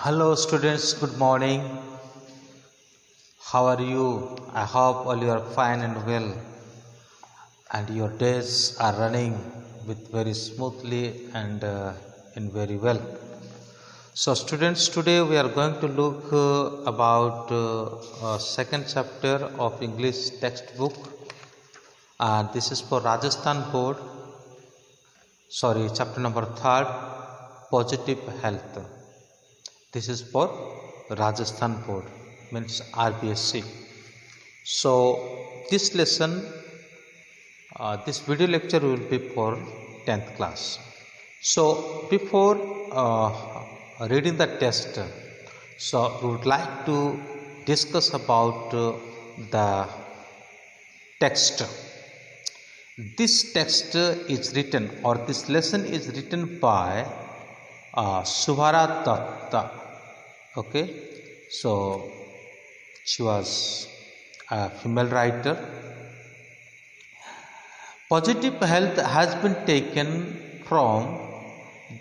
Hello students, good morning. How are you? I hope all you are fine and well and your days are running with very smoothly and in very well. So students, today we are going to look about second chapter of English textbook. This is for Rajasthan board. Chapter number 3, positive health. This is for Rajasthan board, means RBSC. So this lesson, this video lecture will be for 10th class. So before reading the text, so we would like to discuss about the text. This text is written, or this lesson is written by Subhara Datta. Okay, so she was a female writer. Positive health has been taken from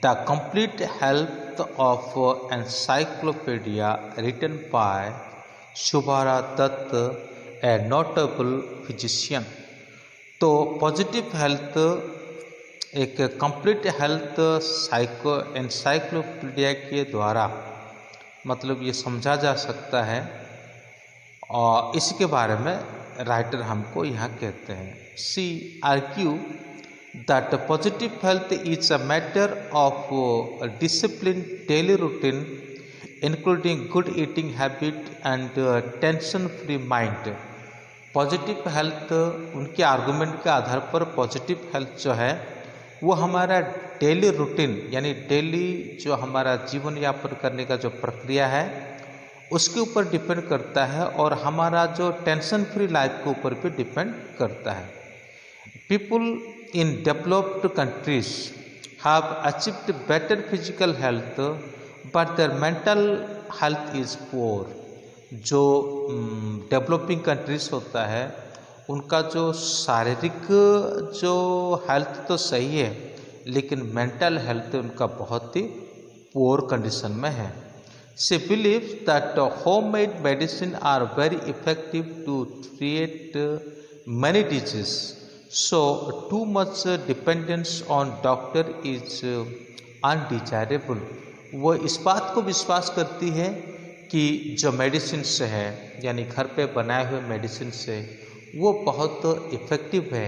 the complete health of encyclopedia written by Subhara Datta, a notable physician. तो positive health एक complete health encyclopedia के द्वारा मतलब ये समझा जा सकता है और इसके बारे में राइटर हमको यहाँ कहते हैं she argue that positive health is a matter of discipline daily routine including good eating habit and tension free mind. Positive health उनके आर्गूमेंट के आधार पर पॉजिटिव हेल्थ जो है वो हमारा डेली रूटीन यानी डेली जो हमारा जीवन यापन करने का जो प्रक्रिया है उसके ऊपर डिपेंड करता है और हमारा जो टेंशन फ्री लाइफ के ऊपर भी डिपेंड करता है। People in developed countries have achieved better physical health but their mental health is poor. जो डेवलपिंग कंट्रीज होता है उनका जो शारीरिक जो हेल्थ तो सही है लेकिन मेंटल हेल्थ उनका बहुत ही पुअर कंडीशन में है। She believes that home made medicine are very effective to treat many disease, so too much dependence on doctor is undesirable. वो इस बात को विश्वास करती है कि जो मेडिसिन से है यानी घर पे बनाए हुए मेडिसिन से वो बहुत इफ़ेक्टिव है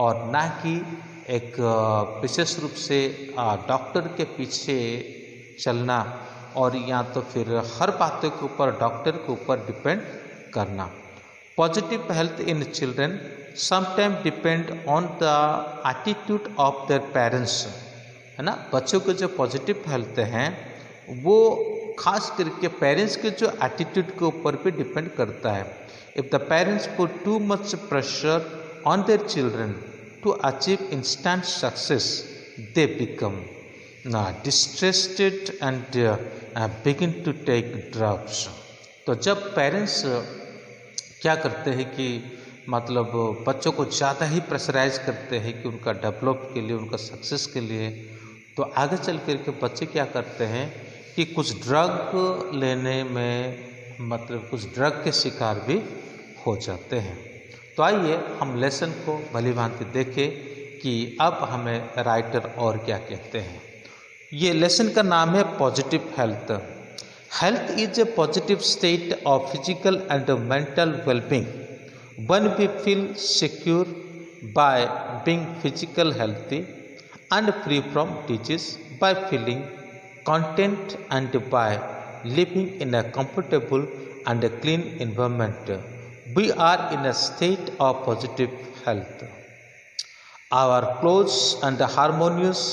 और ना कि एक विशेष रूप से डॉक्टर के पीछे चलना और या तो फिर हर बातों के ऊपर डॉक्टर के ऊपर डिपेंड करना। Positive health in children sometime depend on the attitude of their parents, है ना। बच्चों के जो पॉजिटिव हेल्थ हैं वो खास करके पेरेंट्स के जो एटीट्यूड के ऊपर भी डिपेंड करता है। If the parents put too much pressure on their children to achieve instant success they become distressed and begin to take drugs. तो जब पेरेंट्स क्या करते हैं कि मतलब बच्चों को ज़्यादा ही प्रेशराइज करते हैं कि उनका डेवलप के लिए उनका सक्सेस के लिए, तो आगे चल कर के बच्चे क्या करते हैं कि कुछ ड्रग लेने में मतलब कुछ ड्रग के शिकार भी हो जाते हैं। तो आइए हम लेसन को भली भांति देखें कि अब हमें राइटर और क्या कहते हैं। ये लेसन का नाम है positive health. Health is a positive state of physical and mental wellbeing one we feel secure by being physical healthy and free from disease by feeling content and by living in a comfortable and a clean environment. We are in a state of positive health. Our close and harmonious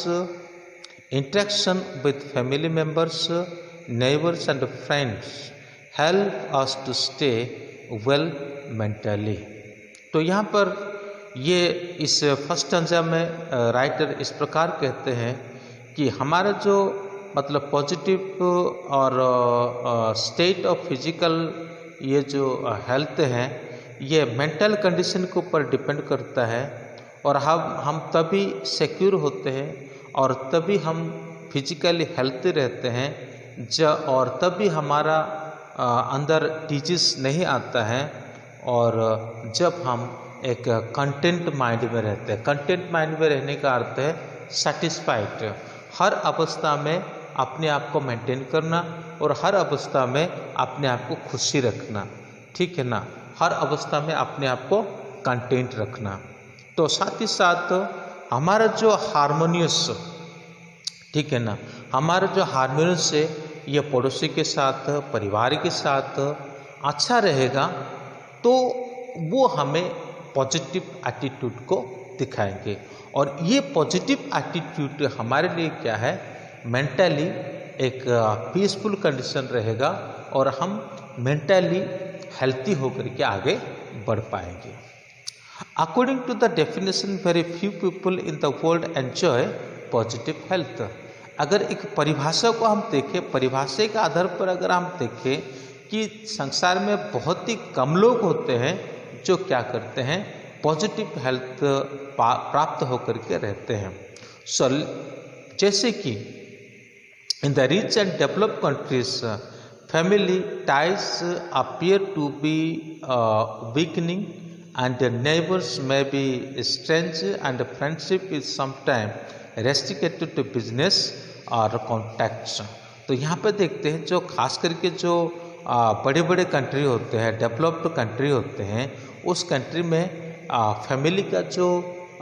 interaction with family members, neighbors and friends help us to stay well mentally. तो यहाँ पर ये इस first stanza में writer इस प्रकार कहते हैं कि हमारा जो मतलब पॉजिटिव और स्टेट ऑफ फिजिकल ये जो हेल्थ है ये मेंटल कंडीशन के ऊपर डिपेंड करता है और हम तभी सिक्योर होते हैं और तभी हम फिजिकली हेल्थी रहते हैं और तब भी हमारा अंदर डिजीज नहीं आता है, और जब हम एक कंटेंट माइंड में रहते हैं। कंटेंट माइंड में रहने का अर्थ है सेटिस्फाइड, हर अवस्था में अपने आप को मेंटेन करना और हर अवस्था में अपने आप को खुशी रखना, ठीक है ना, हर अवस्था में अपने आप को कंटेंट रखना। तो साथ ही साथ हमारा जो हारमोनियस, ठीक है ना, हमारा जो हारमोनियस है ये पड़ोसी के साथ, परिवार के साथ अच्छा रहेगा, तो वो हमें पॉजिटिव एटीट्यूड को दिखाएंगे। और ये पॉजिटिव एटीट्यूड हमारे लिए क्या है, मेंटली एक पीसफुल कंडीशन रहेगा और हम मेंटली हेल्थी होकर के आगे बढ़ पाएंगे। According to the definition, very few people in the world enjoy positive health. अगर एक परिभाषा को हम देखें, परिभाषा के आधार पर अगर हम देखें कि संसार में बहुत ही कम लोग होते हैं जो क्या करते हैं, पॉजिटिव हेल्थ प्राप्त होकर के रहते हैं। सो जैसे कि in the rich and developed countries, family ties appear to be weakening and the neighbors may be strange and friendship is sometimes restricted to business or contacts। तो यहाँ पे देखते हैं जो खास करके जो बड़े बड़े कंट्री होते हैं, डेवलप्ड कंट्री होते हैं, उस कंट्री में फैमिली का जो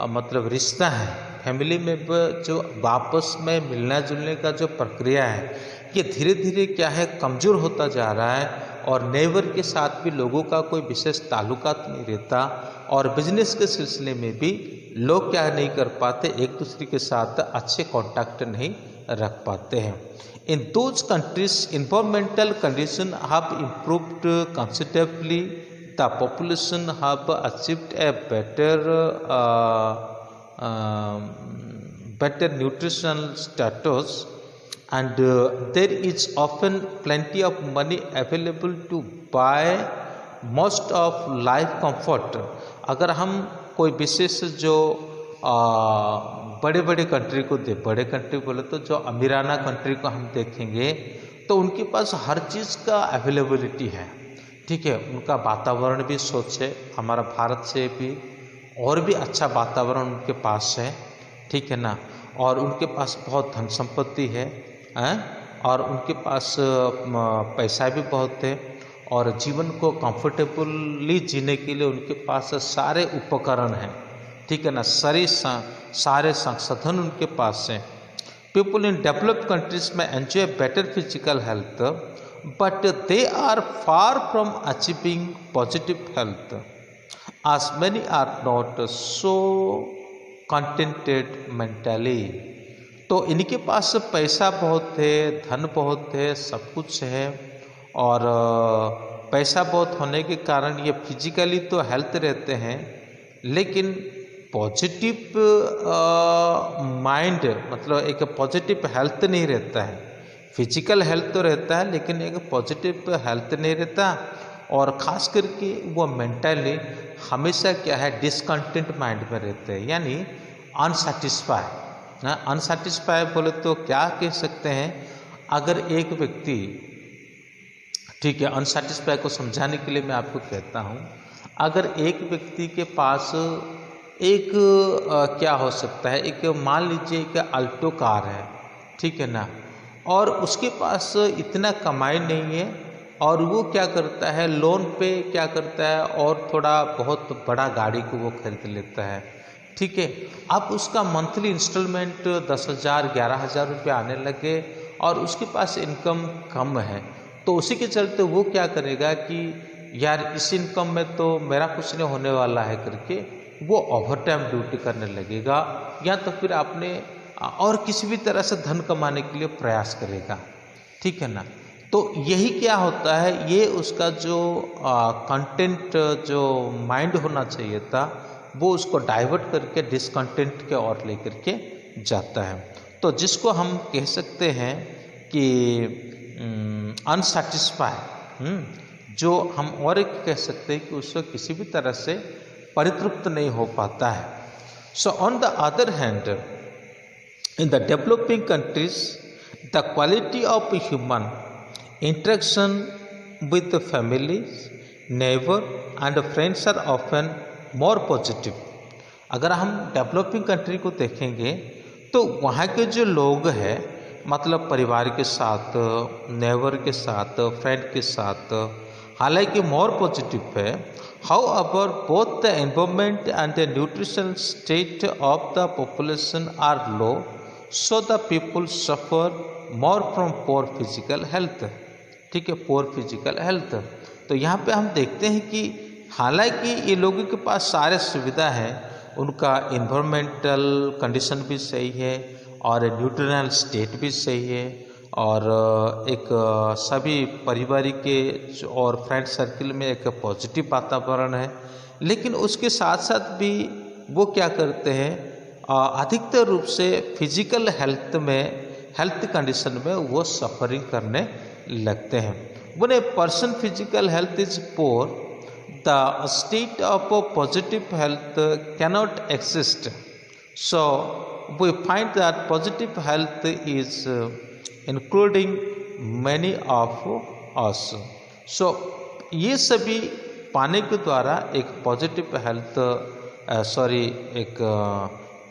मतलब रिश्ता है, फैमिली में जो आपस में मिलना जुलने का जो प्रक्रिया है, ये धीरे धीरे क्या है कमज़ोर होता जा रहा है। और नेबर के साथ भी लोगों का कोई विशेष ताल्लुकात नहीं रहता, और बिजनेस के सिलसिले में भी लोग क्या नहीं कर पाते, एक दूसरे के साथ अच्छे कांटेक्ट नहीं रख पाते हैं। In those countries environmental condition have improved considerably, the population have achieved A better nutritional status, and there is often plenty of money available to buy most of life comfort। अगर हम कोई विशेष जो बड़े बड़े कंट्री को बड़े country बोले तो जो अमीराना कंट्री को हम देखेंगे तो उनके पास हर चीज़ का अवेलेबिलिटी है, ठीक है, उनका वातावरण भी स्वच्छ है, हमारा भारत से भी और भी अच्छा वातावरण उनके पास है, ठीक है ना, और उनके पास बहुत धन संपत्ति है, और उनके पास पैसा भी बहुत है, और जीवन को कंफर्टेबली जीने के लिए उनके पास सारे उपकरण हैं, ठीक है ना, सारे संसाधन उनके पास हैं। पीपल इन डेवलप्ड कंट्रीज में enjoy better physical health, but they are far from achieving positive health, as many are not so contented mentally। तो इनके पास पैसा बहुत है, धन बहुत है, सब कुछ है, और पैसा बहुत होने के कारण ये फिजिकली तो हेल्थ रहते हैं, लेकिन पॉजिटिव माइंड मतलब एक पॉजिटिव हेल्थ नहीं रहता है। फिजिकल हेल्थ तो रहता है लेकिन एक पॉजिटिव हेल्थ नहीं रहता, और ख़ास करके वो मेंटली हमेशा क्या है डिसकंटेंट माइंड में रहते हैं, यानी अनसेटिस्फाई। अनसेटिस्फाई बोले तो क्या कह सकते हैं, अगर एक व्यक्ति, ठीक है, अनसेटिस्फाई को समझाने के लिए मैं आपको कहता हूँ, अगर एक व्यक्ति के पास एक क्या हो सकता है, एक मान लीजिए एक अल्टो कार है, ठीक है ना, और उसके पास इतना कमाई नहीं है, और वो क्या करता है लोन पे क्या करता है और थोड़ा बहुत बड़ा गाड़ी को वो खरीद लेता है, ठीक है। अब उसका मंथली इंस्टॉलमेंट 10,000 11,000 रुपये आने लगे और उसके पास इनकम कम है, तो उसी के चलते वो क्या करेगा कि यार इस इनकम में तो मेरा कुछ नहीं होने वाला है करके वो ओवर टाइम ड्यूटी करने लगेगा, या तो फिर अपने और किसी भी तरह से धन कमाने के लिए प्रयास करेगा, ठीक है ना। तो यही क्या होता है, ये उसका जो कंटेंट जो माइंड होना चाहिए था वो उसको डाइवर्ट करके डिसकंटेंट के ओर लेकर के जाता है। तो जिसको हम कह सकते हैं कि अनसेटिस्फाई, जो हम और एक कह सकते हैं कि उसको किसी भी तरह से परितृप्त नहीं हो पाता है। So on the other hand in the developing countries the quality of human interaction with the families, neighbor and friends are often more positive। अगर हम डेवलपिंग कंट्री को देखेंगे तो वहाँ के जो लोग हैं मतलब परिवार के साथ, नेबर के साथ, फ्रेंड के साथ, हालांकि मोर पॉजिटिव है। However both the environment and the nutritional state of the population are low, so the people suffer more from poor physical health. ठीक है, पोअर फिजिकल हेल्थ। तो यहाँ पे हम देखते हैं कि हालांकि ये लोगों के पास सारे सुविधा हैं, उनका इन्वायरमेंटल कंडीशन भी सही है और न्यूट्रिशनल स्टेट भी सही है और एक सभी पारिवारिक के और फ्रेंड सर्किल में एक पॉजिटिव वातावरण है, लेकिन उसके साथ साथ भी वो क्या करते हैं, अधिकतर रूप से फिजिकल हेल्थ कंडीशन में वो सफरिंग करने लगते हैं। When a person physical health is poor, the state of positive health cannot exist. So we find that positive health is including many of us. So ये सभी पाने के द्वारा एक पॉजिटिव हेल्थ एक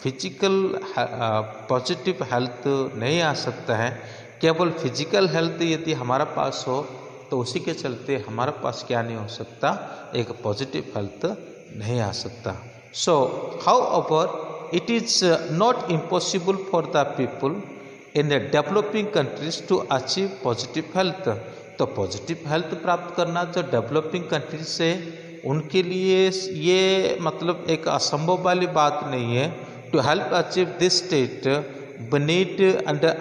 फिजिकल पॉजिटिव हेल्थ नहीं आ सकता है। केवल फिजिकल हेल्थ यदि हमारा पास हो तो उसी के चलते हमारे पास क्या नहीं हो सकता, एक पॉजिटिव हेल्थ नहीं आ सकता। So however it is not impossible for the people in the developing countries to achieve positive health. तो पॉजिटिव हेल्थ प्राप्त करना जो डेवलपिंग कंट्रीज से उनके लिए ये मतलब एक असंभव वाली बात नहीं है। To help achieve this state we need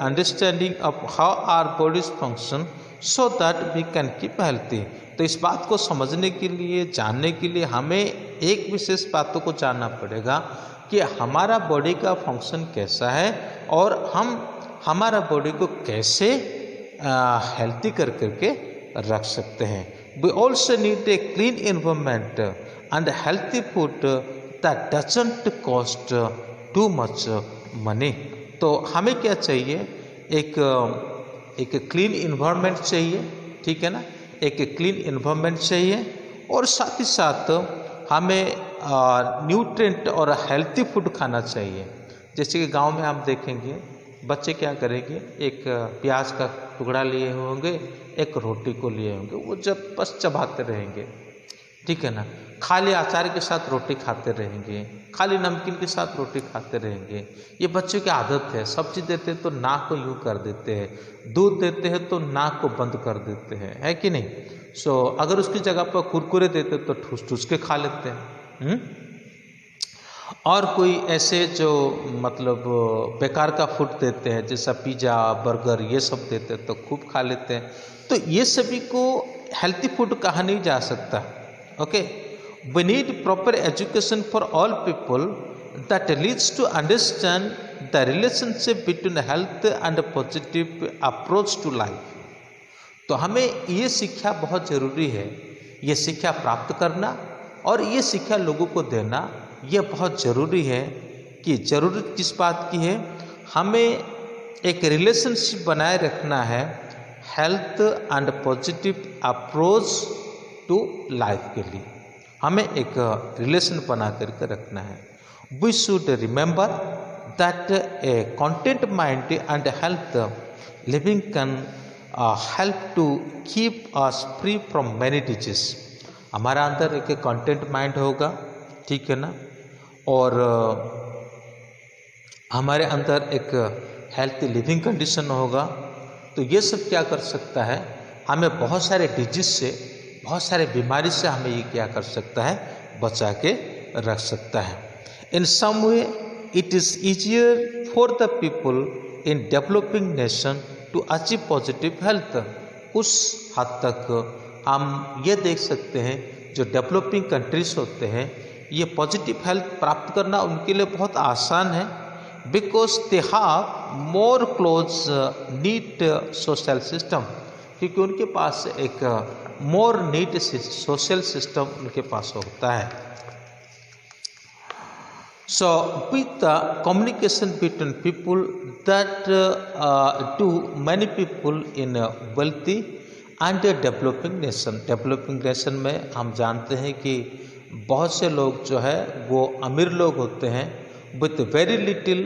understanding of how our bodies function so that we can keep healthy। तो इस बात को समझने के लिए, जानने के लिए हमें एक विशेष बातों को जानना पड़ेगा कि हमारा बॉडी का फंक्शन कैसा है और हम हमारा बॉडी को कैसे हेल्थी करके रख सकते हैं। We also need a clean environment and healthy food that doesn't cost too much money। तो हमें क्या चाहिए, एक क्लीन इन्वायरमेंट चाहिए, ठीक है ना, एक क्लीन इन्वायरमेंट चाहिए और साथ ही साथ हमें न्यूट्रिएंट और हेल्थी फूड खाना चाहिए। जैसे कि गांव में आप देखेंगे बच्चे क्या करेंगे, एक प्याज का टुकड़ा लिए होंगे, एक रोटी को लिए होंगे, वो जब बस चबाते रहेंगे, ठीक है ना, खाली अचार के साथ रोटी खाते रहेंगे, खाली नमकीन के साथ रोटी खाते रहेंगे। ये बच्चों की आदत है। सब्जी देते हैं तो नाक को यूँ कर देते हैं, दूध देते हैं तो नाक को बंद कर देते हैं, है कि नहीं। सो अगर उसकी जगह पर कुरकुरे देते तो ठूस ठूस के खा लेते हैं। और कोई ऐसे जो मतलब बेकार का फूड देते हैं जैसा पिज़्ज़ा, बर्गर, ये सब देते हैं तो खूब खा लेते हैं। तो ये सभी को हेल्थी फूड कहा नहीं जा सकता। Okay, we need proper education for all people that leads to understand the relationship between health and positive approach to life। तो हमें ये शिक्षा बहुत ज़रूरी है, ये शिक्षा प्राप्त करना और ये शिक्षा लोगों को देना ये बहुत ज़रूरी है। कि ज़रूरत किस बात की है, हमें एक रिलेशनशिप बनाए रखना है health and positive approach to life के लिए। हमें एक रिलेशन बना करके रखना है। We should remember that a content mind and health living can help to keep us free from many disease. हमारा अंदर एक कंटेंट माइंड होगा, ठीक है ना, और हमारे अंदर एक हेल्थी लिविंग कंडीशन होगा। तो ये सब क्या कर सकता है, हमें बहुत सारे डिजीज से, बहुत सारे बीमारी से हमें ये क्या कर सकता है, बचा के रख सकता है। In some way it is easier for the people in developing nation to achieve positive health. उस हद तक हम ये देख सकते हैं जो डेवलपिंग कंट्रीज होते हैं ये पॉजिटिव हेल्थ प्राप्त करना उनके लिए बहुत आसान है, because they have more close knit social system. क्योंकि उनके पास एक मोर नीट सोशल सिस्टम उनके पास होता है। So with the communication between people that do many people in a wealthy and a developing nation में हम जानते हैं कि बहुत से लोग जो है वो अमीर लोग होते हैं with very little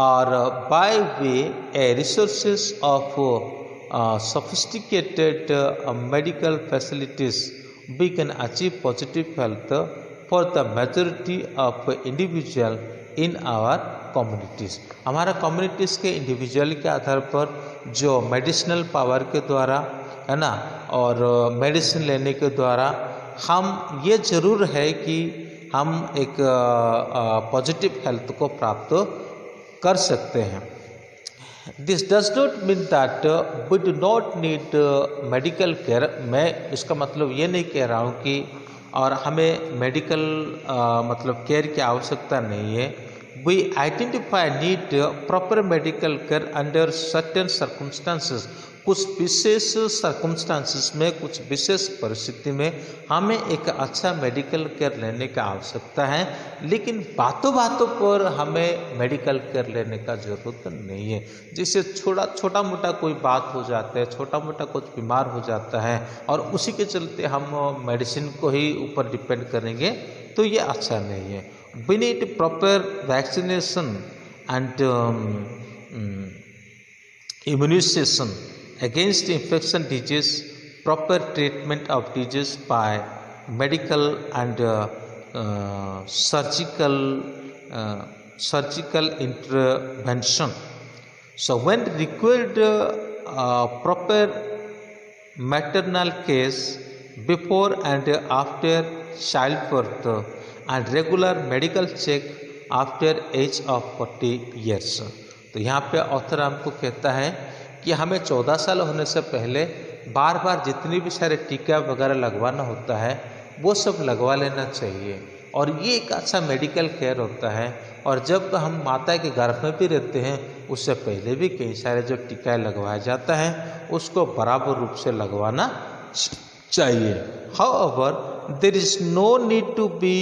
or by way a resources of sophisticated medical facilities we can achieve positive health for the majority of individual in our communities। हमारा communities के इंडिविजुअल के आधार पर जो मेडिसिनल पावर के द्वारा है ना और मेडिसिन लेने के द्वारा हम ये ज़रूर है कि हम एक पॉजिटिव हेल्थ को प्राप्त कर सकते हैं। This does not mean that we do not need medical care. मैं इसका मतलब ये नहीं कह रहा हूँ कि और हमें मेडिकल मतलब केयर की आवश्यकता नहीं है। We identify need proper medical care under certain circumstances. कुछ विशेष सर्कमस्टांसेस में, कुछ विशेष परिस्थिति में हमें एक अच्छा मेडिकल केयर लेने की आवश्यकता है, लेकिन बातों बातों पर हमें मेडिकल केयर लेने का ज़रूरत नहीं है। जिससे छोटा मोटा कोई बात हो जाता है, छोटा मोटा कुछ बीमार हो जाता है और उसी के चलते हम मेडिसिन को ही ऊपर डिपेंड करेंगे, तो ये अच्छा नहीं है। We need proper vaccination and immunization against infection disease, proper treatment of disease by medical and surgical intervention. So when required proper maternal care before and after childbirth and regular medical check after age of 40 years। तो यहाँ पे author हमको कहता है कि हमें 14 साल होने से पहले बार बार जितनी भी सारे टीका वगैरह लगवाना होता है वो सब लगवा लेना चाहिए, और ये एक अच्छा मेडिकल केयर होता है। और जब हम माता के गर्भ में भी रहते हैं उससे पहले भी कई सारे जो टीका लगवाया जाता है उसको बराबर रूप से लगवाना चाहिए। However there is no need to be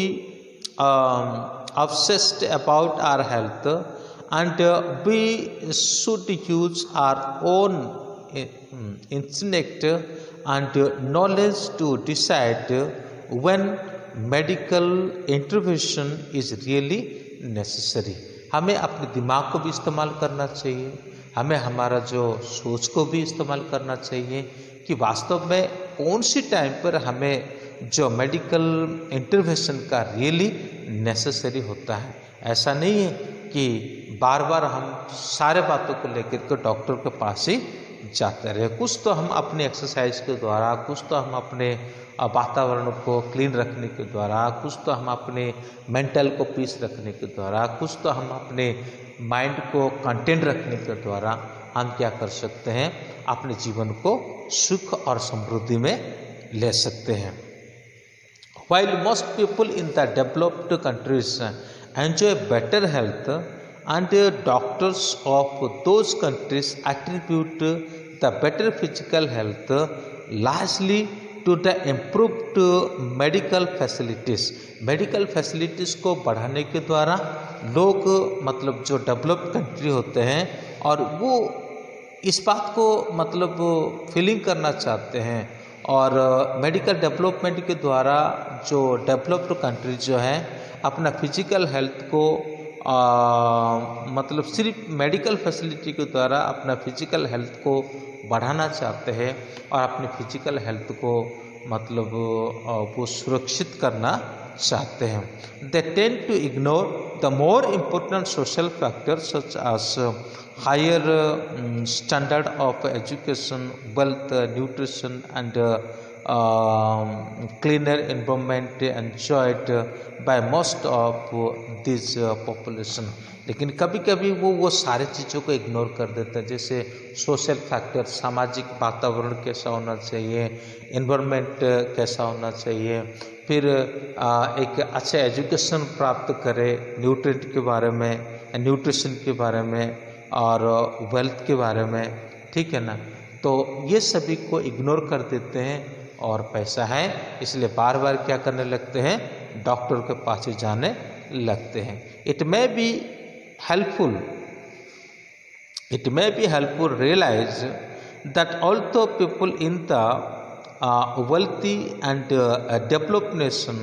obsessed about our health, and we should use our own instinct and knowledge to decide when medical intervention is really necessary। हमें अपने दिमाग को भी इस्तेमाल करना चाहिए, हमें हमारा जो सोच को भी इस्तेमाल करना चाहिए कि वास्तव में कौन सी टाइम पर हमें जो मेडिकल इंटरवेंशन का रियली नेसेसरी होता है। ऐसा नहीं है कि बार बार हम सारे बातों को लेकर के डॉक्टर के पास ही जाते रहे। कुछ तो हम अपने एक्सरसाइज के द्वारा, कुछ तो हम अपने वातावरण को क्लीन रखने के द्वारा, कुछ तो हम अपने मेंटल को पीस रखने के द्वारा, कुछ तो हम अपने माइंड को कंटेंट रखने के द्वारा हम क्या कर सकते हैं, अपने जीवन को सुख और समृद्धि में ले सकते हैं। While most people in the developed countries enjoy better health, and doctors of those countries attribute the better physical health largely to the improved medical facilities। Medical facilities को बढ़ाने के द्वारा लोग मतलब जो डेवलप्ड कंट्री होते हैं और वो इस बात को मतलब फीलिंग करना चाहते हैं, और मेडिकल डेवलपमेंट के द्वारा जो डेवलप्ड कंट्री जो है अपना फिजिकल हेल्थ को मतलब सिर्फ मेडिकल फैसिलिटी के द्वारा अपना फिजिकल हेल्थ को बढ़ाना चाहते हैं और अपने फिजिकल हेल्थ को मतलब वो सुरक्षित करना चाहते हैं। They tend to ignore the more important social factors such as higher standard of education, wealth, nutrition and cleaner environment enjoyed by most of this population। लेकिन कभी कभी वो सारे चीज़ों को इग्नोर कर देते हैं, जैसे सोशल फैक्टर, सामाजिक वातावरण कैसा होना चाहिए, एनवायरनमेंट कैसा होना चाहिए, फिर एक अच्छा एजुकेशन प्राप्त करे न्यूट्रिएंट के बारे में, न्यूट्रिशन के बारे में और वेल्थ के बारे में, ठीक है ना। तो ये सभी को इग्नोर कर देते हैं और पैसा है इसलिए बार बार क्या करने लगते हैं, डॉक्टर के पास ही जाने लगते हैं। It may be helpful realize that although people in the wealthy and developed nation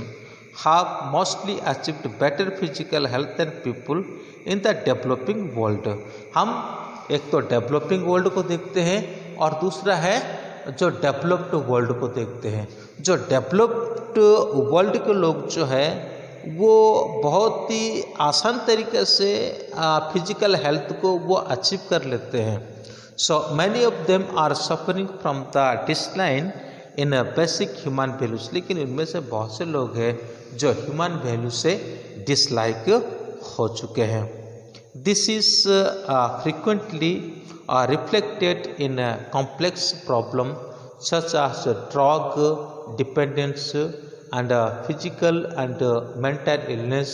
have mostly achieved better physical health than people in the developing world। हम एक तो डेवलपिंग वर्ल्ड को देखते हैं और दूसरा है जो डेवलप्ड वर्ल्ड को देखते हैं। जो डेवलप्ड वर्ल्ड के लोग जो है वो बहुत ही आसान तरीके से फिजिकल हेल्थ को वो अचीव कर लेते हैं। So many of them are suffering from the decline in basic human values. लेकिन इनमें से बहुत से लोग हैं जो ह्यूमन वैल्यू से डिसलाइक हो चुके हैं। This is frequently reflected in a complex problem such as drug dependence and physical and mental illness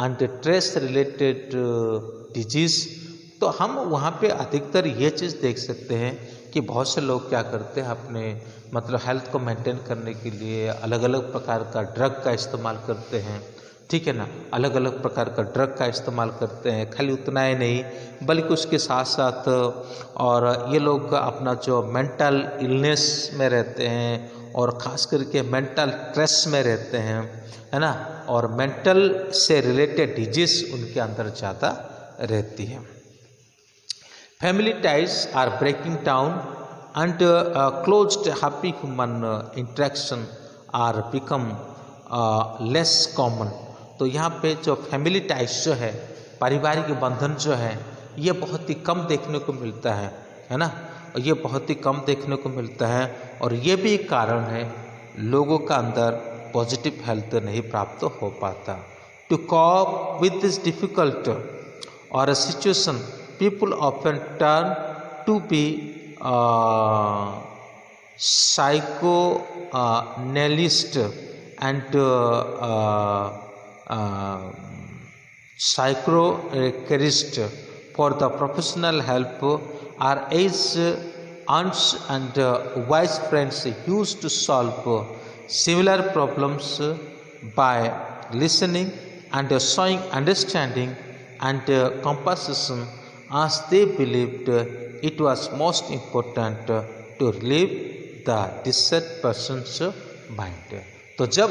and stress related disease। तो हम वहाँ पे अधिकतर ये चीज़ देख सकते हैं कि बहुत से लोग क्या करते हैं, अपने मतलब हेल्थ को मेंटेन करने के लिए अलग अलग प्रकार का ड्रग का इस्तेमाल करते हैं, ठीक है ना। अलग अलग प्रकार का ड्रग का इस्तेमाल करते हैं। खाली उतना ही नहीं बल्कि उसके साथ साथ और ये लोग अपना जो मेंटल इलनेस में रहते हैं और ख़ास करके मेंटल स्ट्रेस में रहते हैं, है ना, और मेंटल से रिलेटेड डिजीज़ उनके अंदर ज़्यादा रहती है। Family ties are breaking down and closed happy human interaction are become less common. तो यहाँ पे जो फैमिली टाइज जो है, पारिवारिक बंधन जो है, ये बहुत ही कम देखने को मिलता है ना। ये बहुत ही कम देखने को मिलता है और ये भी एक कारण है लोगों का अंदर पॉजिटिव हेल्थ नहीं प्राप्त हो पाता। To cope with this difficult और situation people often turn to be psychoanalyst and psychiatrist for the professional help. Our age aunts and wise friends used to solve similar problems by listening and showing understanding and compassion, as they believed it was most important to relieve the distressed person's mind। तो जब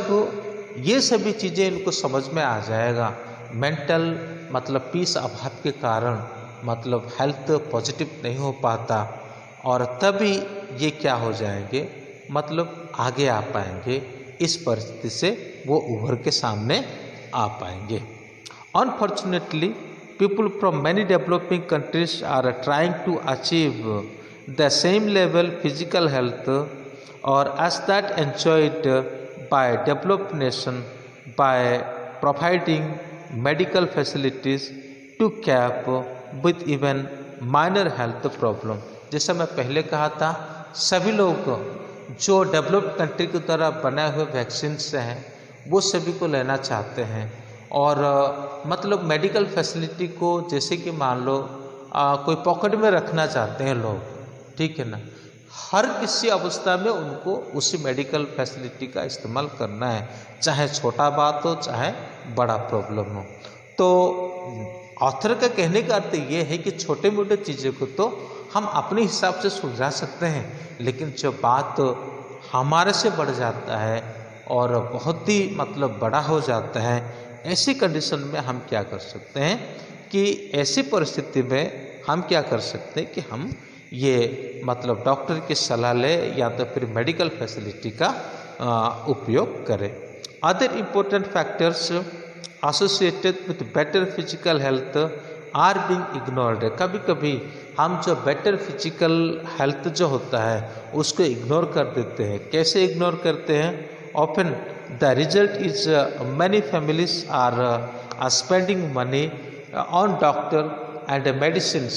ये सभी चीज़ें इनको समझ में आ जाएगा, mental मतलब पीस अभाव के कारण मतलब हेल्थ पॉजिटिव नहीं हो पाता, और तभी ये क्या हो जाएंगे, मतलब आगे आ पाएंगे, इस परिस्थिति से वो उभर के सामने आ पाएंगे। Unfortunately people from many developing countries are trying to achieve the same level physical health or as that enjoyed by developed nation by providing medical facilities to cope with even minor health problem। जैसा मैं पहले कहा था, सभी लोग जो developed country की तरह बनाए हुए वैक्सीन हैं वो सभी को लेना चाहते हैं, और मतलब मेडिकल फैसिलिटी को जैसे कि मान लो कोई पॉकेट में रखना चाहते हैं लोग, ठीक है ना। हर किसी अवस्था में उनको उसी मेडिकल फैसिलिटी का इस्तेमाल करना है, चाहे छोटा बात हो चाहे बड़ा प्रॉब्लम हो। तो ऑथर का कहने का अर्थ ये है कि छोटे मोटे चीज़ों को तो हम अपने हिसाब से सुलझा सकते हैं, लेकिन जो बात हमारे से बढ़ जाता है और बहुत ही मतलब बड़ा हो जाता है, ऐसी कंडीशन में हम क्या कर सकते हैं कि ऐसी परिस्थिति में हम क्या कर सकते हैं कि हम ये मतलब डॉक्टर की सलाह ले या तो फिर मेडिकल फैसिलिटी का उपयोग करें। Other important factors associated with better physical health are being ignored. कभी कभी हम जो बेटर फिजिकल हेल्थ जो होता है उसको इग्नोर कर देते हैं। कैसे इग्नोर करते हैं? Often the result is many families are spending money on doctor and medicines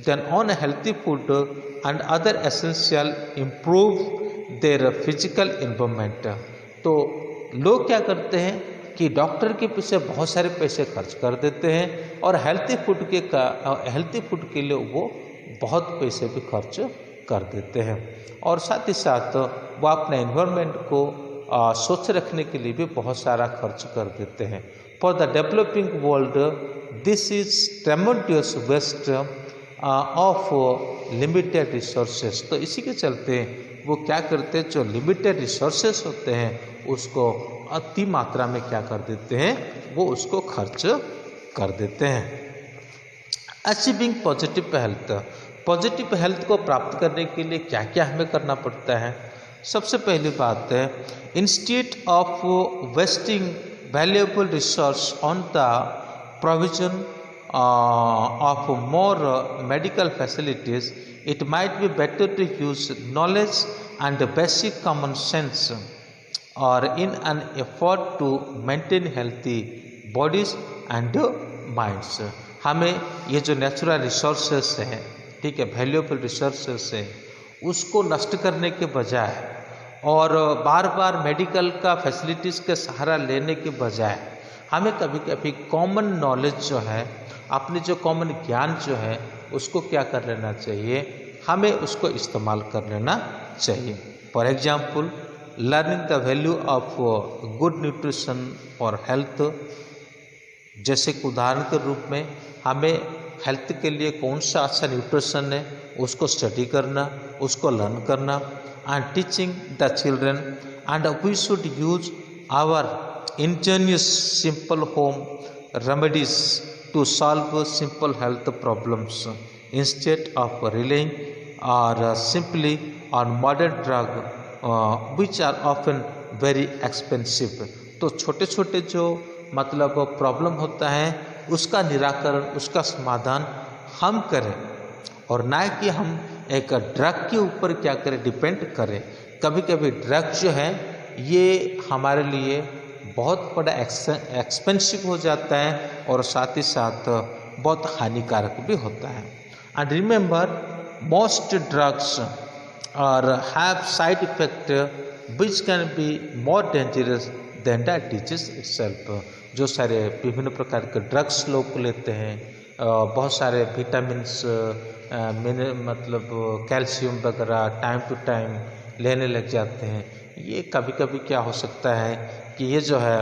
than on healthy food and other essential improve their physical environment। तो लोग क्या करते हैं कि डॉक्टर के पीछे बहुत सारे पैसे खर्च कर देते हैं और हेल्थी फूड के लिए वो बहुत पैसे भी खर्च कर देते हैं, और साथ ही साथ वो अपने एनवायरनमेंट को स्वच्छ रखने के लिए भी बहुत सारा खर्च कर देते हैं। For the developing world, this is tremendous waste of limited resources. तो इसी के चलते वो क्या करते हैं, जो लिमिटेड रिसोर्सेस होते हैं उसको अति मात्रा में क्या कर देते हैं, वो उसको खर्च कर देते हैं। Achieving positive health, positive health को प्राप्त करने के लिए क्या क्या हमें करना पड़ता है। सबसे पहली बात है, instead of wasting valuable resource on the provision of more medical facilities, it might be better to use knowledge and basic common sense or in an effort to maintain healthy bodies and minds. हमें ये जो natural resources हैं, ठीक है, valuable resources है, उसको नष्ट करने के बजाय और बार बार मेडिकल का फैसिलिटीज़ के सहारा लेने के बजाय हमें कभी कभी कॉमन नॉलेज जो है, अपनी जो कॉमन ज्ञान जो है, उसको क्या कर लेना चाहिए, हमें उसको इस्तेमाल कर लेना चाहिए। For example, learning the value of good nutrition for health, जैसे कि उदाहरण के रूप में हमें हेल्थ के लिए कौन सा अच्छा न्यूट्रिशन है उसको स्टडी करना, उसको लर्न करना। And teaching the children and we should use our ingenious simple home remedies to solve simple health problems instead of relying or simply on modern drug which are often very expensive। तो छोटे छोटे जो मतलब problem होता है उसका निराकरण, उसका समाधान हम करें और ना कि हम एक ड्रग के ऊपर क्या करें, डिपेंड करें। कभी कभी ड्रग जो है ये हमारे लिए बहुत बड़ा एक्सपेंसिव हो जाता है और साथ ही साथ बहुत हानिकारक भी होता है। एंड रिमेंबर, मोस्ट ड्रग्स और have side effect which can be more dangerous than the disease itself. जो सारे विभिन्न प्रकार के ड्रग्स लोग लेते हैं, बहुत सारे विटामिन्स मतलब कैल्शियम वगैरह टाइम टू टाइम लेने लग जाते हैं, ये कभी कभी क्या हो सकता है कि ये जो है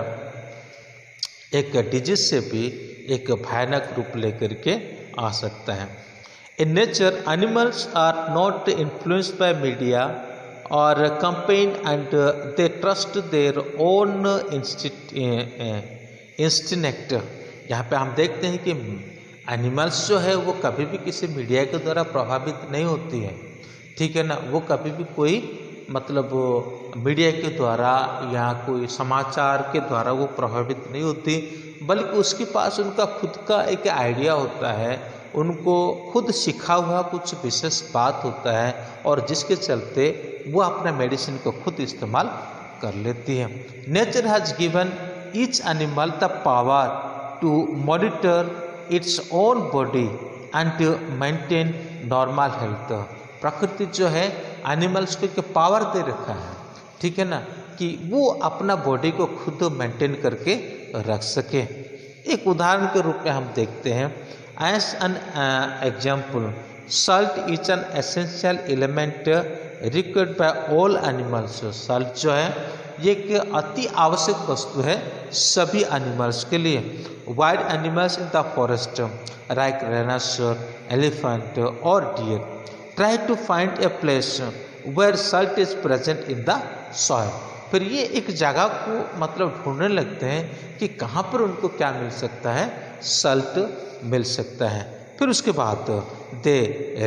एक डिजीज से भी एक भयानक रूप लेकर के आ सकता है। In nature, animals are not influenced by media और campaign and they trust their own instinct. यहाँ पे हम देखते हैं कि एनिमल्स जो है वो कभी भी किसी मीडिया के द्वारा प्रभावित नहीं होती है, ठीक है ना। वो कभी भी कोई मतलब मीडिया के द्वारा या कोई समाचार के द्वारा वो प्रभावित नहीं होती, बल्कि उसके पास उनका खुद का एक आइडिया होता है, उनको खुद सीखा हुआ कुछ विशेष बात होता है और जिसके चलते वो अपना मेडिसिन को खुद इस्तेमाल कर लेती है। Nature has given each animal the power to monitor its own body and to maintain normal health. प्रकृति जो है एनिमल्स को एक पावर दे रखा है, ठीक है ना, कि वो अपना बॉडी को खुद मेंटेन करके रख सके। एक उदाहरण के रूप में हम देखते हैं, as an example, salt is an essential element required by all animals. Salt जो है ये एक अति आवश्यक वस्तु है सभी एनिमल्स के लिए। Wild animals in the forest like rhinoceros, elephant और deer try to find a place where salt is present in the soil. फिर ये एक जगह को मतलब ढूंढने लगते हैं कि कहाँ पर उनको क्या मिल सकता है, सल्ट मिल सकता है। फिर उसके बाद they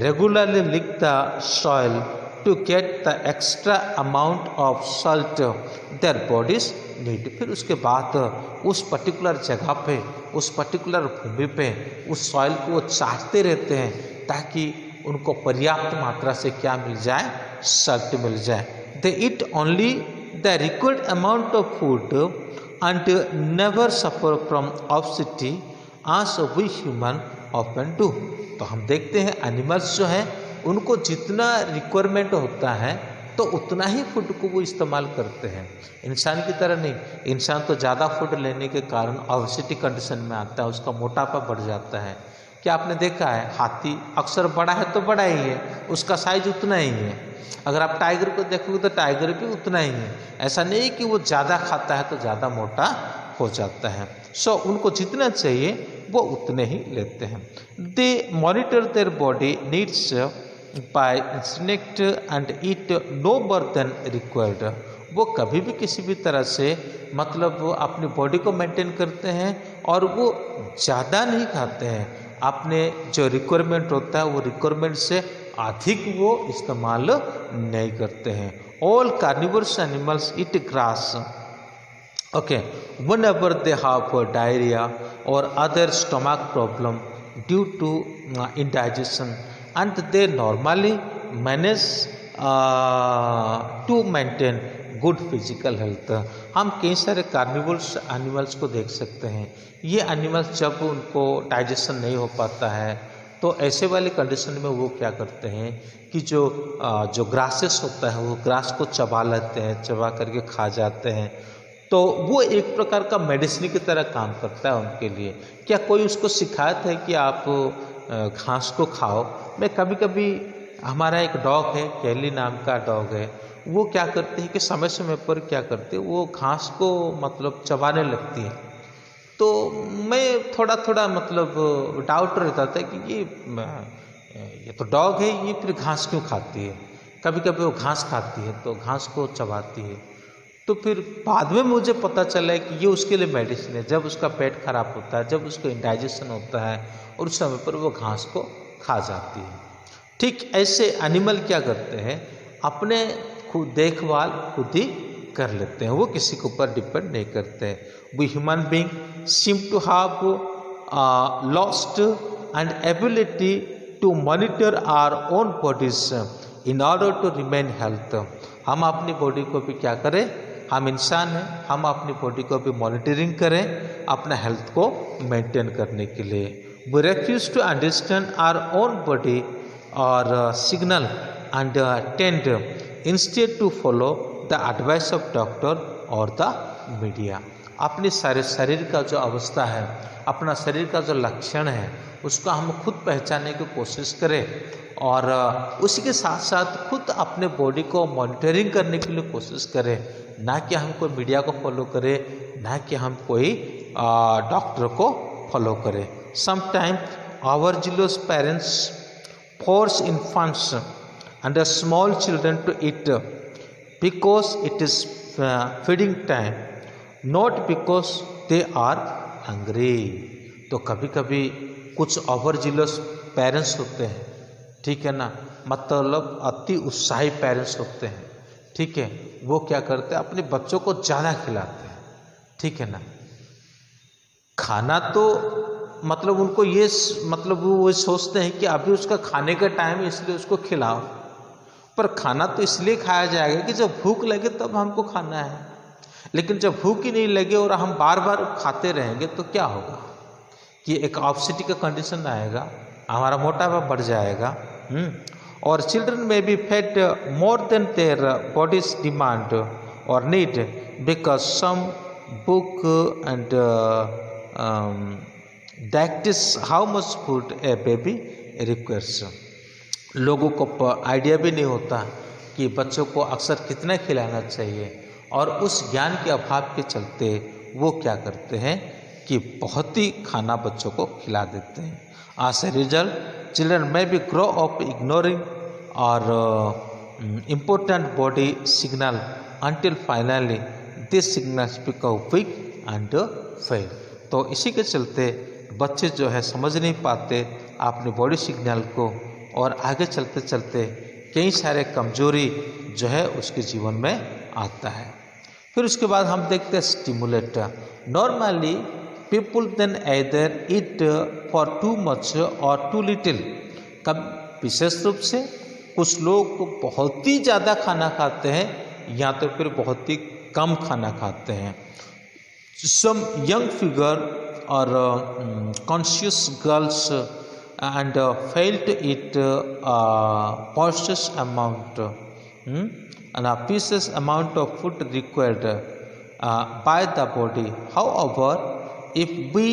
regularly lick the soil to get the extra amount of salt their bodies need. फिर उसके बाद उस पर्टिकुलर जगह पे, उस पर्टिकुलर भूमि पे उस सॉइल को वो चाटते रहते हैं ताकि उनको पर्याप्त मात्रा से क्या मिल जाए, सल्ट मिल जाए। They eat only the required amount of food and never suffer from obesity as we human often do. तो हम देखते हैं एनिमल्स जो हैं उनको जितना रिक्वायरमेंट होता है तो उतना ही फूड को वो इस्तेमाल करते हैं, इंसान की तरह नहीं। इंसान तो ज़्यादा फूड लेने के कारण ऑब्सिटी कंडीशन में आता है, उसका मोटापा बढ़ जाता है। क्या आपने देखा है, हाथी अक्सर बड़ा है तो बड़ा ही है, उसका साइज उतना ही है। अगर आप टाइगर को देखोगे तो टाइगर भी उतना ही है। ऐसा नहीं कि वो ज़्यादा खाता है तो ज़्यादा मोटा हो जाता है। सो उनको जितना चाहिए वो उतने ही लेते हैं। They monitor their body needs by instinct and eat no more than required. वो कभी भी किसी भी तरह से मतलब वो अपनी बॉडी को मेंटेन करते हैं और वो ज़्यादा नहीं खाते हैं। अपने जो रिक्वायरमेंट होता है वो रिक्वायरमेंट से अधिक वो इस्तेमाल नहीं करते हैं। All carnivorous animals eat grass, okay, whenever they have diarrhea or other stomach problem due to indigestion, and they normally manage to maintain good physical health। हम कई सारे कार्निवोरस एनिमल्स को देख सकते हैं। ये एनिमल्स जब उनको डाइजेशन नहीं हो पाता है तो ऐसे वाली कंडीशन में वो क्या करते हैं कि जो ग्रासेस होता है वो ग्रास को चबा लेते हैं, चबा करके खा जाते हैं। तो वो एक प्रकार का मेडिसिन की तरह काम करता है उनके लिए। क्या कोई उसको सिखाता है कि आप घास को खाओ? मैं कभी कभी, हमारा एक डॉग है, कैली नाम का डॉग है, वो क्या करते हैं कि समय समय पर क्या करते हैं, वो घास को मतलब चबाने लगती है। तो मैं थोड़ा थोड़ा मतलब डाउट रहता था कि ये तो डॉग है, ये फिर घास क्यों खाती है? कभी कभी वो घास खाती है तो घास को चबाती है। तो फिर बाद में मुझे पता चला है कि ये उसके लिए मेडिसिन है। जब उसका पेट खराब होता है, जब उसको इंडाइजेशन होता है और उस समय पर वो घास को खा जाती है। ठीक ऐसे एनिमल क्या करते हैं, अपने खुद देखभाल खुद ही कर लेते हैं, वो किसी के ऊपर डिपेंड नहीं करते। We human being seem to have lost and ability to monitor our own bodies in order to remain health. हम अपनी बॉडी को भी क्या करें, हम इंसान हैं, हम अपनी बॉडी को भी मॉनिटरिंग करें अपना हेल्थ को मेंटेन करने के लिए। We refuse to understand our own body और signal and tend instead to follow the advice of doctor और द मीडिया। अपने सारे शरीर का जो अवस्था है, अपना शरीर का जो लक्षण है, उसको हम खुद पहचानने की कोशिश करें और उसी के साथ साथ खुद अपने बॉडी को मॉनिटरिंग करने के लिए कोशिश करें। ना कि हम कोई मीडिया को फॉलो करें, ना कि हम कोई डॉक्टर को फॉलो करें। Sometime our jealous parents force infants and the small children to eat because it is feeding time, not because they are hungry। तो कभी कभी कुछ ओवरजिलस पेरेंट्स होते हैं, ठीक है ना, मतलब अति उत्साही पेरेंट्स होते हैं, ठीक है, वो क्या करते हैं, अपने बच्चों को ज़्यादा खिलाते हैं, ठीक है ना। खाना तो मतलब उनको ये मतलब वो सोचते हैं कि अभी उसका खाने का टाइम है इसलिए उसको खिलाओ, पर खाना तो इसलिए खाया जाएगा कि जब भूख लगे तब हमको खाना है। लेकिन जब भूख ही नहीं लगे और हम बार बार खाते रहेंगे तो क्या होगा कि एक ऑब्सिटी का कंडीशन आएगा, हमारा मोटापा बढ़ जाएगा। और children may be fed more than their bodies demand और need because some book and that is how much food a baby requires. लोगों को आइडिया भी नहीं होता कि बच्चों को अक्सर कितना खिलाना चाहिए, और उस ज्ञान के अभाव के चलते वो क्या करते हैं कि बहुत ही खाना बच्चों को खिला देते हैं। As a result children may B grow up ignoring और important body signal until finally these signals become weak and fail। तो इसी के चलते बच्चे जो है समझ नहीं पाते अपने बॉडी सिग्नल को, और आगे चलते चलते कई सारे कमजोरी जो है उसके जीवन में आता है। फिर उसके बाद हम देखते हैं stimulator. Normally people then either eat far too much or too little. कब विशेष रूप से कुछ लोग बहुत ही ज़्यादा खाना खाते हैं या तो फिर बहुत ही कम खाना खाते हैं। सम यंग फिगर और conscious girls and fail to eat portions amount and a pieces amount of food required by the body. However, if we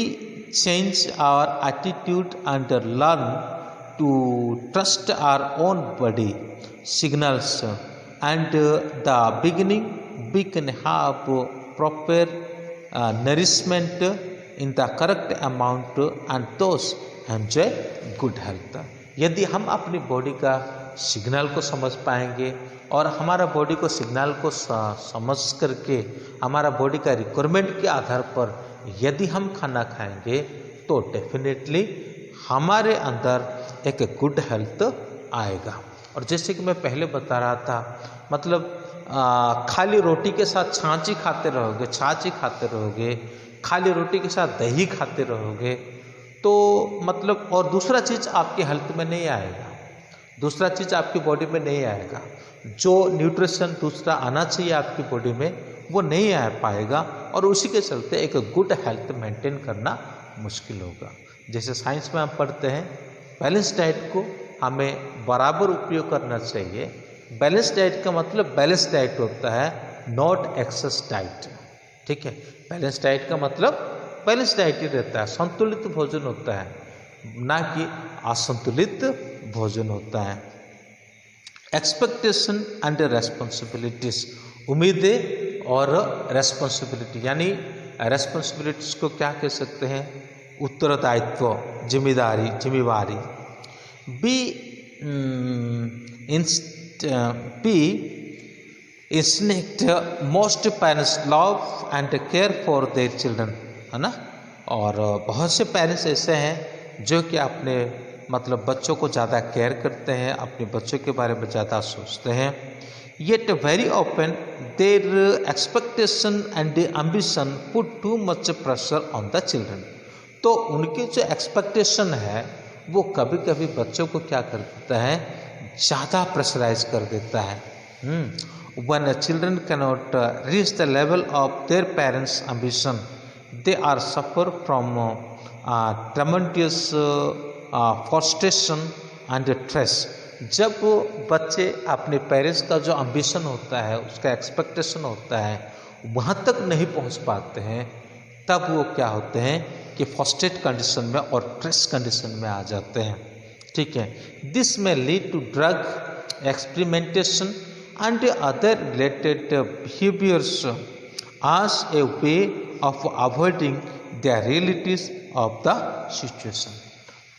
change our attitude and learn to trust our own body signals and the beginning, we can have proper nourishment in the correct amount and thus enjoy good health. यदि हम अपनी body का signal को समझ पाएंगे और हमारा body को सिग्नल को समझ करके हमारा बॉडी का रिक्वायरमेंट के आधार पर यदि हम खाना खाएंगे तो डेफिनेटली हमारे अंदर एक गुड हेल्थ आएगा। और जैसे कि मैं पहले बता रहा था, मतलब खाली रोटी के साथ छाछ ही खाते रहोगे, खाली रोटी के साथ दही खाते रहोगे तो मतलब, और दूसरा चीज़ आपके हेल्थ में नहीं आएगा, दूसरा चीज़ आपकी बॉडी में नहीं आएगा, जो न्यूट्रिशन दूसरा आना चाहिए आपकी बॉडी में वो नहीं आ पाएगा और उसी के चलते एक गुड हेल्थ मेंटेन करना मुश्किल होगा। जैसे साइंस में हम पढ़ते हैं बैलेंस डाइट को हमें बराबर उपयोग करना चाहिए। बैलेंस डाइट का मतलब बैलेंस डाइट होता है, नॉट एक्सेस डाइट। ठीक है, बैलेंस डाइट का मतलब बैलेंस डाइट ही रहता है, संतुलित भोजन होता है, ना कि असंतुलित भोजन होता है। एक्सपेक्टेशन एंड रेस्पॉन्सिबिलिटीज, उम्मीदें और रेस्पॉन्सिबिलिटी, यानी रेस्पॉन्सिबिलिटीज को क्या कह सकते हैं, उत्तरदायित्व, जिम्मेवारी। Instinct most parents love and care for their children, है ना। और बहुत से पेरेंट्स ऐसे हैं जो कि अपने मतलब बच्चों को ज़्यादा केयर करते हैं, अपने बच्चों के बारे में ज़्यादा सोचते हैं। Yet very often their expectation and ambition put too much pressure on the children. तो उनके जो एक्सपेक्टेशन है वो कभी कभी बच्चों को क्या कर देता है, ज़्यादा प्रेशराइज कर देता है। When children cannot reach the level of their parents' ambition, they are suffer from tremendous frustration and stress. जब बच्चे अपने पेरेंट्स का जो एम्बिशन होता है, उसका एक्सपेक्टेशन होता है, वहाँ तक नहीं पहुँच पाते हैं, तब वो क्या होते हैं कि फ्रस्ट्रेट कंडीशन में और स्ट्रेस कंडीशन में आ जाते हैं। ठीक है, this may lead to drug experimentation and other related behaviors as a way of avoiding the realities of the situation.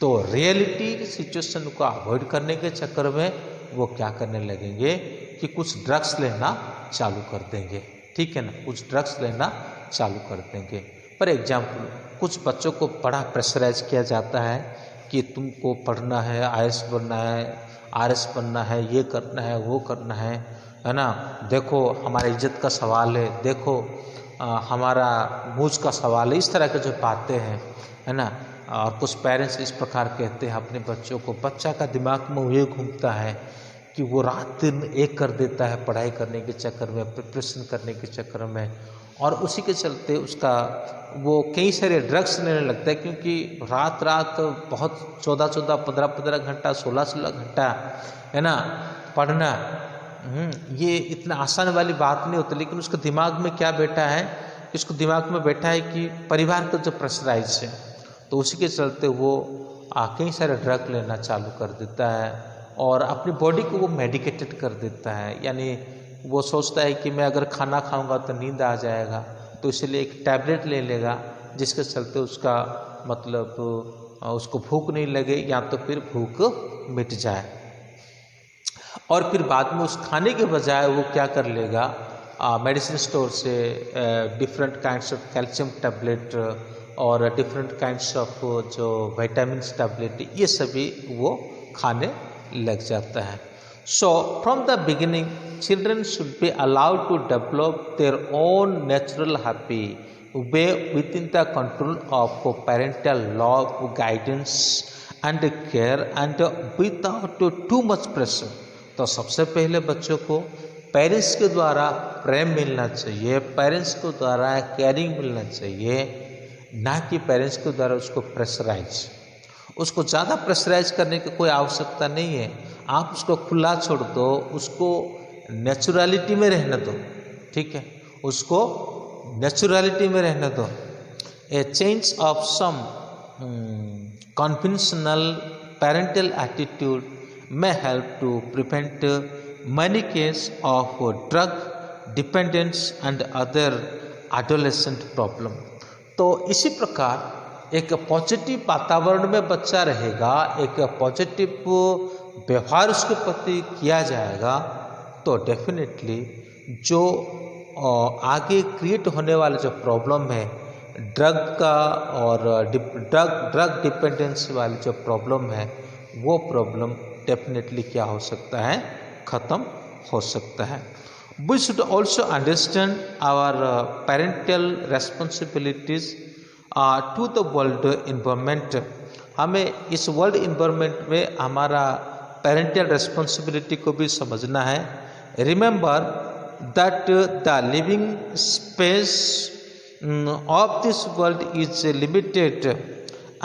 तो रियलिटी सिचुएशन को अवॉइड करने के चक्कर में वो क्या करने लगेंगे कि कुछ ड्रग्स लेना चालू कर देंगे। ठीक है ना, कुछ ड्रग्स लेना चालू कर देंगे। फॉर एग्जाम्पल, कुछ बच्चों को बड़ा प्रेशराइज किया जाता है कि तुमको पढ़ना है, IAS बनना है, RS बनना है, ये करना है, वो करना है ना। देखो हमारी इज्जत का सवाल है, देखो हमारा मूझ का सवाल है, इस तरह के जो बातें हैं, है ना। और कुछ पेरेंट्स इस प्रकार कहते हैं अपने बच्चों को, बच्चा का दिमाग में ये घूमता है कि वो रात दिन एक कर देता है पढ़ाई करने के चक्कर में, प्रिपरेशन करने के चक्कर में, और उसी के चलते उसका वो कई सारे ड्रग्स लेने लगता है, क्योंकि रात बहुत 14-14, 15-15 घंटा, 16-16 घंटा, है ना, पढ़ना ये इतना आसान वाली बात नहीं होती। लेकिन उसके दिमाग में क्या बैठा है, इसको दिमाग में बैठा है कि परिवार का जो प्रेशराइज है, तो उसी के चलते वो कई सारे ड्रग लेना चालू कर देता है और अपनी बॉडी को वो मेडिकेटेड कर देता है। यानी वो सोचता है कि मैं अगर खाना खाऊंगा तो नींद आ जाएगा, तो इसलिए एक टैबलेट ले लेगा जिसके चलते उसका मतलब उसको भूख नहीं लगे या तो फिर भूख मिट जाए। और फिर बाद में उस खाने के बजाय वो क्या कर लेगा, मेडिसिन स्टोर से different kinds of calcium tablet और डिफरेंट काइंड्स ऑफ जो विटामिन्स टैबलेट, ये सभी वो खाने लग जाता है। So from the beginning children should be allowed to develop their own natural happy way within the control of parental love, guidance and care and without too much pressure. तो सबसे पहले बच्चों को पेरेंट्स के द्वारा प्रेम मिलना चाहिए, parents के द्वारा केयरिंग मिलना चाहिए, ना कि पेरेंट्स के द्वारा उसको प्रेशराइज। उसको ज़्यादा प्रेशराइज करने की कोई आवश्यकता नहीं है, आप उसको खुला छोड़ दो, उसको नेचुरलिटी में रहने दो। ठीक है, उसको नेचुरलिटी में रहने दो। A change of some conventional parental attitude may help to prevent many cases of drug dependence and other adolescent problem. तो इसी प्रकार एक पॉजिटिव वातावरण में बच्चा रहेगा, एक पॉजिटिव व्यवहार उसके प्रति किया जाएगा, तो डेफिनेटली जो आगे क्रिएट होने वाले जो प्रॉब्लम है ड्रग का और ड्रग डिपेंडेंसी वाली जो प्रॉब्लम है, वो प्रॉब्लम डेफिनेटली क्या हो सकता है, ख़त्म हो सकता है। We should also understand our parental responsibilities to the world environment. हमें इस वर्ल्ड इन्वायरमेंट में हमारा पेरेंटल रेस्पॉन्सिबिलिटी को भी समझना है। Remember that the living space of this world is limited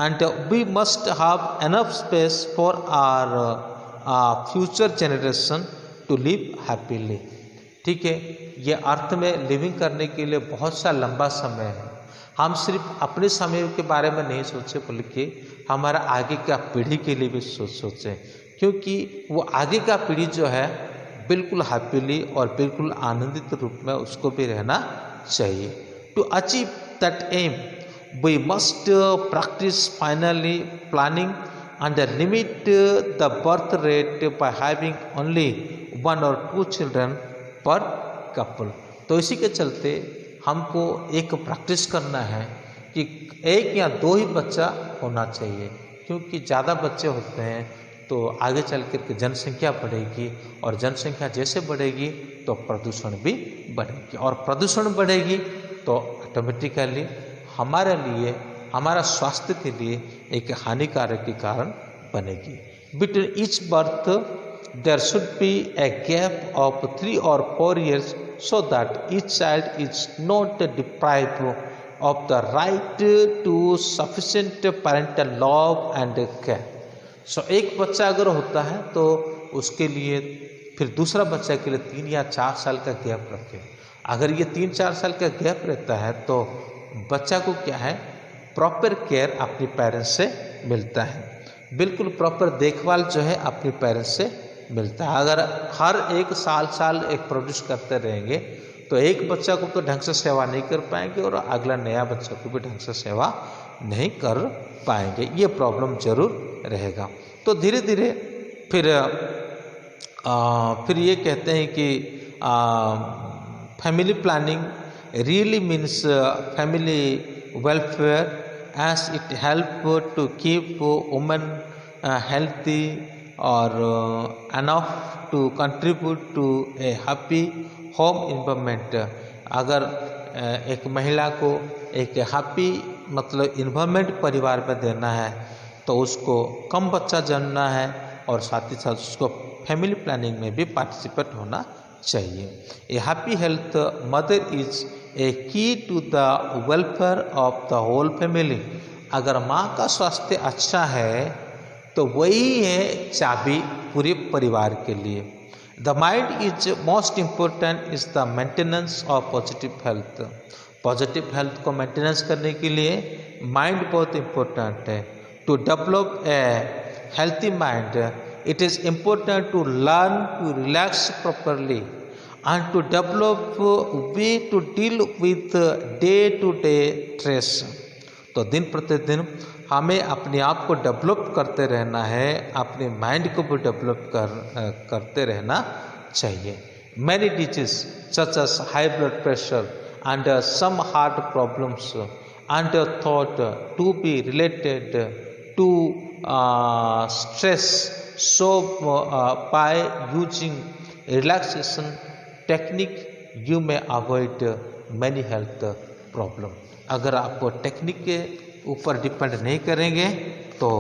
and we must have enough space for our future generation to live happily। ठीक है, ये अर्थ में लिविंग करने के लिए बहुत सा लंबा समय है। हम सिर्फ अपने समय के बारे में नहीं सोचे बल्कि हमारा आगे का पीढ़ी के लिए भी सोचें, क्योंकि वो आगे का पीढ़ी जो है बिल्कुल हैप्पीली और बिल्कुल आनंदित रूप में उसको भी रहना चाहिए। To achieve that aim, we must practice finally planning and limit the birth rate by having only 1 or 2 children per couple। तो इसी के चलते हमको एक प्रैक्टिस करना है कि 1 या 2 ही बच्चा होना चाहिए, क्योंकि ज़्यादा बच्चे होते हैं तो आगे चल कर के जनसंख्या बढ़ेगी और जनसंख्या जैसे बढ़ेगी तो प्रदूषण भी बढ़ेगी और प्रदूषण बढ़ेगी तो ऑटोमेटिकली हमारे लिए, हमारा स्वास्थ्य के लिए एक हानिकारक के कारण बनेगी। Between each birth there should be a gap of 3 or 4 years so that each child is not deprived of the right to sufficient parental love and care। सो एक बच्चा अगर होता है तो उसके लिए फिर दूसरा बच्चा के लिए 3 या 4 साल का गैप रखें। अगर ये 3-4 साल का गैप रहता है तो बच्चा को क्या है, प्रॉपर केयर अपने पेरेंट्स से मिलता है, बिल्कुल प्रॉपर देखभाल जो है अपने पेरेंट्स से मिलता है। अगर हर एक साल एक प्रोड्यूस करते रहेंगे तो एक बच्चा को तो ढंग से सेवा नहीं कर पाएंगे और अगला नया बच्चा को भी ढंग से सेवा नहीं कर पाएंगे, ये प्रॉब्लम जरूर रहेगा। तो धीरे धीरे फिर ये कहते हैं कि family planning really means family welfare as it help to keep women healthy और enough to contribute to a happy home environment. अगर एक महिला को एक हैप्पी मतलब इन्वायरमेंट परिवार में देना है तो उसको कम बच्चा जन्मना है और साथ ही साथ उसको फैमिली प्लानिंग में भी पार्टिसिपेट होना चाहिए। A happy health mother is a key to the welfare of the whole family. अगर माँ का स्वास्थ्य अच्छा है तो वही है चाबी पूरे परिवार के लिए। The mind is most important is the maintenance of positive health. Positive health को मेंटेनेंस करने के लिए माइंड बहुत इम्पोर्टेंट है। To develop a healthy mind it is important to learn to relax properly and to develop way to deal with day to day stress। तो दिन प्रतिदिन हमें अपने आप को डेवलप करते रहना है, अपने माइंड को भी डेवलप करते रहना चाहिए। Many disease such as high blood pressure and some heart problems and thought to be related to stress। So by using relaxation technique you may avoid many health problem। अगर आप technique के ऊपर depend नहीं करेंगे तो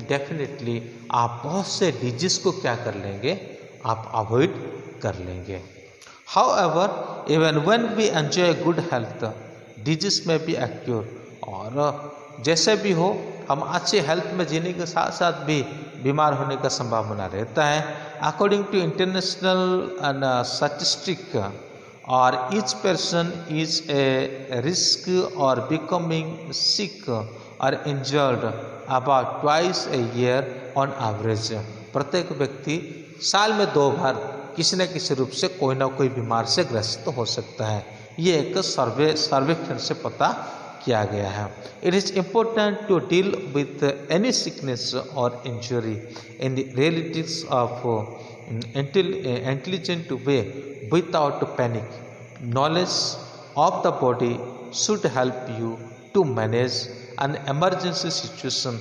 definitely आप बहुत से डिजीज को क्या कर लेंगे, आप अवॉइड कर लेंगे। However, even when we enjoy good health, disease may be occur। और जैसे भी हो हम अच्छे हेल्थ में जीने के साथ साथ भी बीमार होने का संभावना रहता है। अकॉर्डिंग टू इंटरनेशनल स्टैटिस्टिक और each person is a risk और बिकमिंग सिक और injured about twice a year on average. प्रत्येक व्यक्ति साल में 2 बार किसी न किसी रूप से कोई ना कोई बीमार से ग्रसित हो सकता है। ये एक सर्वेक्षण से पता किया गया है। It is important to deal with any sickness और injury in the realities of intelligent way without panic. Knowledge of the body should help you to manage an emergency situation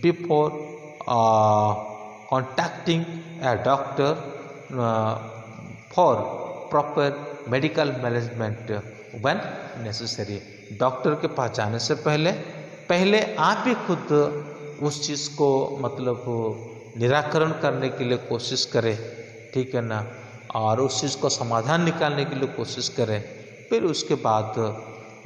before contacting a doctor for proper medical management when necessary। Doctor के पास जाने से पहले आप ही खुद उस चीज़ को मतलब निराकरण करने के लिए कोशिश करें, ठीक है ना, और उस चीज़ को समाधान निकालने के लिए कोशिश करें। फिर उसके बाद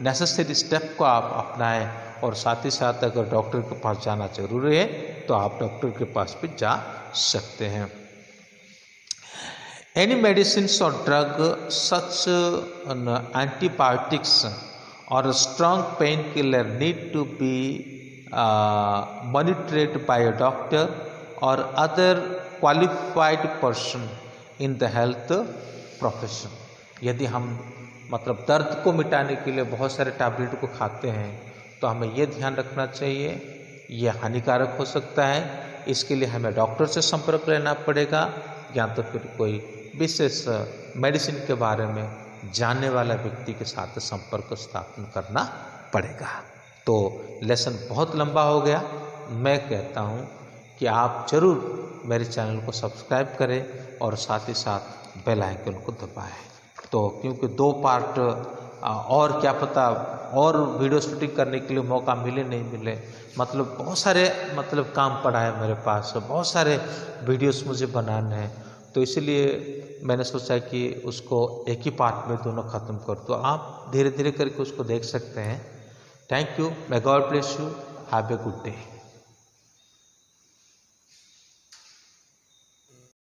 नेसेसरी स्टेप को आप अपनाएं, और साथ ही साथ अगर डॉक्टर के पास जाना जरूरी है तो आप डॉक्टर के पास भी जा सकते हैं। एनी मेडिसिन और ड्रग सच एंटीबायोटिक्स और strong pain killer need to be monitored by a doctor और other qualified person in the health profession. यदि हम मतलब दर्द को मिटाने के लिए बहुत सारे टैबलेट को खाते हैं तो हमें ये ध्यान रखना चाहिए ये हानिकारक हो सकता है। इसके लिए हमें डॉक्टर से संपर्क लेना पड़ेगा या तो फिर कोई विशेष मेडिसिन के बारे में जानने वाला व्यक्ति के साथ संपर्क स्थापन करना पड़ेगा। तो लेसन बहुत लंबा हो गया। मैं कहता हूँ कि आप ज़रूर मेरे चैनल को सब्सक्राइब करें और साथ ही साथ बेल आइकन को दबाएं। तो क्योंकि 2 पार्ट और क्या पता और वीडियो शूटिंग करने के लिए मौका मिले नहीं मिले, मतलब बहुत सारे मतलब काम पड़ा है मेरे पास, बहुत सारे वीडियोस मुझे बनाने हैं, तो इसलिए मैंने सोचा कि उसको एक ही पार्ट में दोनों ख़त्म कर दो। आप धीरे धीरे करके उसको देख सकते हैं। Thank you, may God bless you, have a good day.